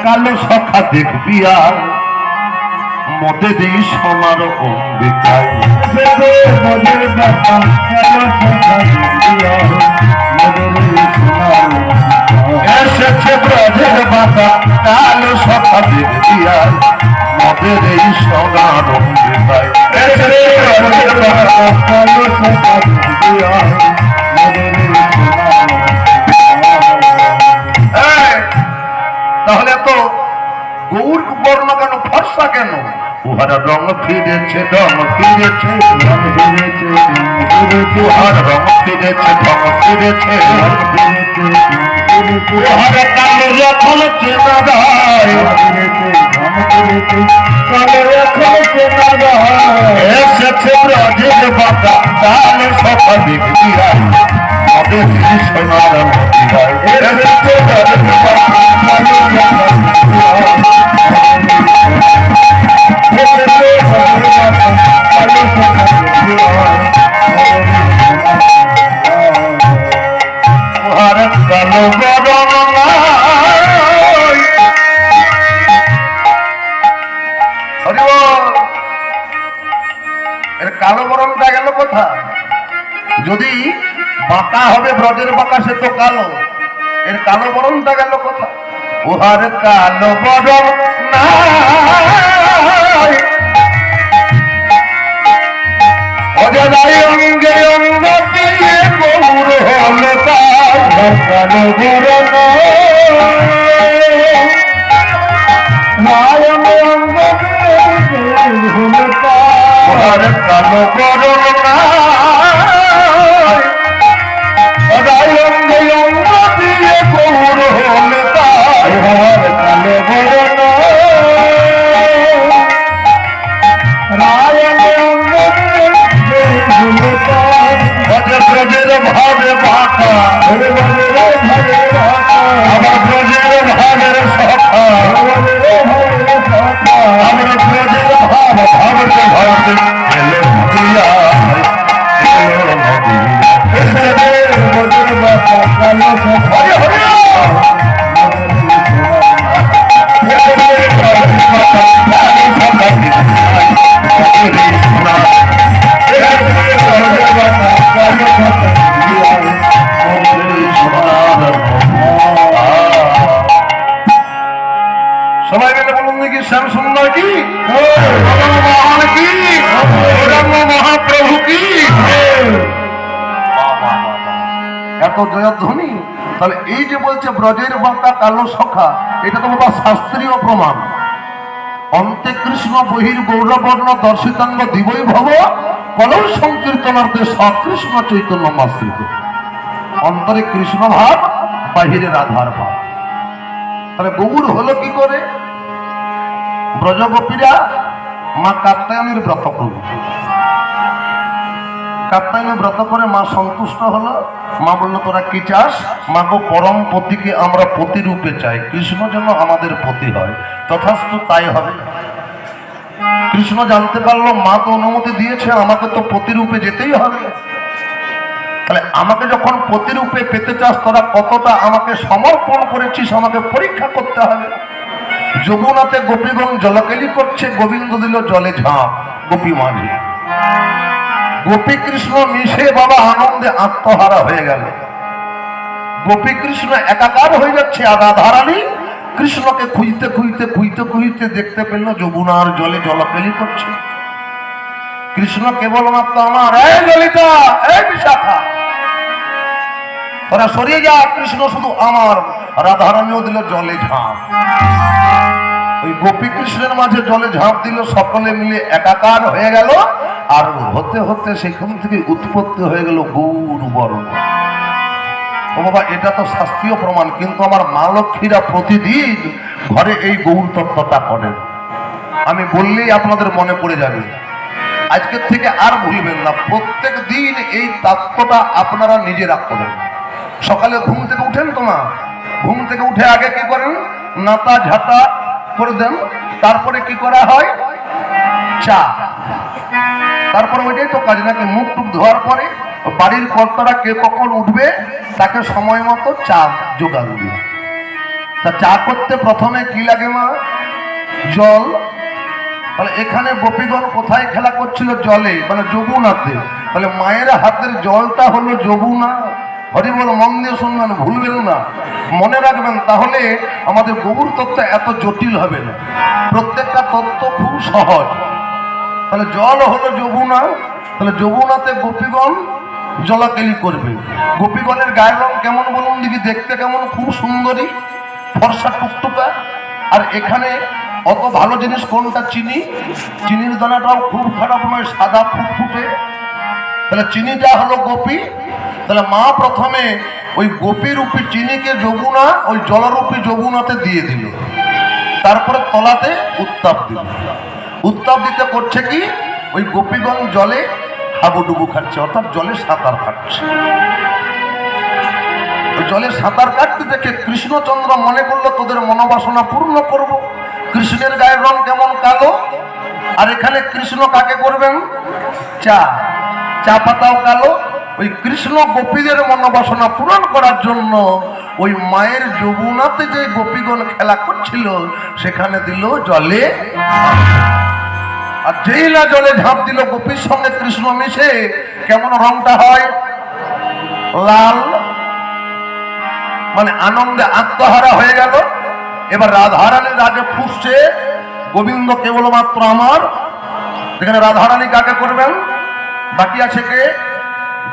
কালো সখা দেখবি আর মতে দিই সোনার অম্বিকায় মদের বাবা কালো সখা দেখবি আর মতে দিই সোনার এসেছে ব্রজের বাবা কালো সখা দেখবি আর মতে দিই সোনার অম্বিকায় এসেছে ব্রজের বাবা কালো সখা দেখবি আর মতে দিই সোনার। তাহলে তো গৌর বর্ণ কেন ফর্সা কেন উহার রং ফিরেছে রং ফিরেছে উহার রং ফিরেছে রং ফিরেছে উহার কালো এখন চেনা যায় এসেছে ব্রজের বাবা কালো সখা দেখবি আর মতে দিই সোনার অম্বিকায় এসেছে ব্রজের বাবা কালো সখা দেখবি আর কালো বরণ এর কালো বরণটা গেল কোথা? যদি বাঁকা হবে ব্রজের বাঁকা সে তো কালো, এর কালো বরণটা গেল কোথা? উহার কালো বরণ নাই অজদাই অঙ্গে অঙ্গ দিয়ে গৌর হলে তার কালো বরণ উহার কালো বরণ নাই অজদাই অঙ্গে অঙ্গ দিয়ে গৌর হলে তার কালো বরণ ব্রজের ভাবে বাঁকা আমার ব্রজের ভাবের সখা আমার ব্রজের ভাব ভাবতে ভাবতে এলো নদিয়া এলো সবাই মিলে বলুন দেখি শ্যাম সুন্দর কি মহান কি মহাপ্রভু কি এত জয়ধ্বনি। তাহলে এই যে বলছে ব্রজের বাঁকা কালো সখা, এটা তো বাবা শাস্ত্রীয় প্রমাণ। অন্তে কৃষ্ণ বহির গৌরবর্ণ দর্শিতাঙ্গ দিবই ভব কলৌ সংকীর্তনার্থে সকৃষ্ণ চৈতন্য মাশ্রিত। অন্তরে কৃষ্ণ ভাব, বাহিরে রাধার ভাব। তাহলে গৌর হলো কি করে? ব্রজগোপীরা মা কাত্যায়নীর ব্রত করল, কাত্যায়নী ব্রত করে মা সন্তুষ্ট হলো। মা বললো তোরা কি চাস? মা গো পরম পতিকে আমরা পতি রূপে চাই, কৃষ্ণ যেন আমাদের পতি হয়। তথাস্তু তাই হবে। কৃষ্ণ জানতে পারলো মা তো অনুমতি দিয়েছে, আমাকে তো পতি রূপে যেতেই হবে। তাহলে আমাকে যখন পতি রূপে পেতে চাস, তোরা কতটা আমাকে সমর্পণ করেছিস আমাকে পরীক্ষা করতে হবে। যমুনাতে গোপীগণ জলকেলি করছে, গোবিন্দ দিল জলে ঝাঁপ গোপী মাঝে। গোপী কৃষ্ণ মিশে বাবা আনন্দে আত্মহারা হয়ে গেল। গোপী কৃষ্ণ একাকার হয়ে যাচ্ছে, আর রাধারানী কৃষ্ণকে খুঁজতে খুঁজতে খুঁজতে খুঁজতে দেখতে পেল যমুনার জলে জলকেলি করছে। কৃষ্ণ কেবলমাত্র আমার এই ললিতা, এই বিশাখা, তোরা সরিয়ে যা, কৃষ্ণ শুধু আমার। রাধারানীও দিল জলে ঝাঁপ। ওই গোপী কৃষ্ণের মাঝে জলে ঝাঁপ দিল, সকলে মিলে একাকার হয়ে গেল। আর হতে হতে সেখান থেকে উৎপত্তি হয়ে গেল গৌর বর্ণ। ও বাবা, এটা তো শাস্ত্রীয় প্রমাণ, কিন্তু আমার মা লক্ষ্মীরা প্রতিদিন ঘরে এই গৌর তত্ত্বটা করেন। আমি বললেই আপনাদের মনে পড়ে যাবে। আজকের থেকে আর ভুলবেন না, প্রত্যেক দিন এই তত্ত্বটা আপনারা নিজেরা করেন। সকালে ঘুম থেকে উঠেন তো মা, ঘুম থেকে উঠে আগে কি করেন? নাতা ঝাঁটা করে দেন, তারপরে কি করা হয়? চা। তারপরে ওইটাই তো কাজ নাকি? মুখ টুক ধোয়ার পরে বাড়ির কর্তারা কে কখন উঠবে তাকে সময় মতো চা জোগাড় দিবে। তা চা করতে প্রথমে কি লাগে মা? জল। তাহলে এখানে গোপীগণ কোথায় খেলা করছিল? জলে, মানে যমুনাতে। তাহলে মায়ের হাতের জলটা হলো যমুনা। হরিবল, মন দিয়ে শুনবেন, ভুলবেন না, মনে রাখবেন, তাহলে আমাদের গৌর তত্ত্ব এত জটিল হবে না, প্রত্যেকটা তত্ত্ব খুব সহজ। তাহলে জল হলো যমুনা। তাহলে যমুনাতে গোপীগণ জলাকেলি করবে। গোপীগণের গায়ের রং কেমন বলুন দেখি? দেখতে কেমন? খুব সুন্দরী, ফর্সা টুকটুকা। আর এখানে অত ভালো জিনিস কোনটা? চিনি। চিনির দানাটাও খুব খারাপ নয়, সাদা ফুটফুটে। তাহলে চিনিটা হলো গোপী। তাহলে মা প্রথমে ওই গোপী রূপী চিনিকে যমুনা, ওই জলরূপী যমুনাতে দিয়ে দিল। তারপরে তলাতে উত্তাপ দিল। উত্তাপ দিতে করছে কি? ওই গোপীগণ জলে হাবুডুবু খাচ্ছে, অর্থাৎ জলে সাঁতার কাটছে। ওই জলে সাঁতার কাটতে দেখে কৃষ্ণচন্দ্র মনে করলো তোদের মনোবাসনা পূর্ণ করব। কৃষ্ণের গায়ের রং কেমন? কালো। আর এখানে কৃষ্ণ কাকে করবেন? চা। চা পাতাও কালো। ওই কৃষ্ণ গোপীদের মনোবাসনা পূরণ করার জন্য ওই মায়ের যমুনাতে যে গোপীগণ খেলা করছিল সেখানে দিল জলে। আর যেই না জলে ঝাঁপ দিল গোপীর সঙ্গে কৃষ্ণ মিশে, কেমন রংটা হয়? লাল। মানে আনন্দে আত্মহারা হয়ে গেল। এবার রাধারানী রাগে ফুসছে, গোবিন্দ কেবলমাত্র আমার। এখানে রাধারানী কাকে করবেন? বাকি আছে কে?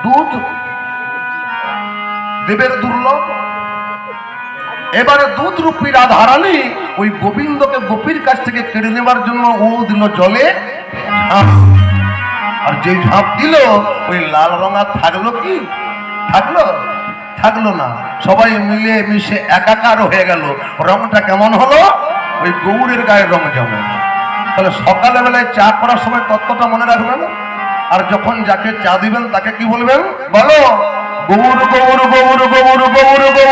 দুধ, দেবের দুর্লভ। এবারে দুধ রূপী রাধারানী ওই গোবিন্দকে গোপীর কাছ থেকে কেড়ে নেবার জন্য ও দিল জলে ঝাঁপ। আর যে ঝাঁপ দিল ওই লাল রঙা থাকলো কি? থাকলো? থাকলো না। সবাই মিলে মিশে একাকার হয়ে গেল। রংটা কেমন হলো? ওই গৌরের গায়ের রং যেমন। তাহলে সকালে বেলায় চা করার সময় তত্ত্বটা মনে রাখবেন। আর যখন যাকে চা দিবেন তাকে কি বলবেন? বলো, গৌর গৌর গৌর গৌর গৌর গৌর।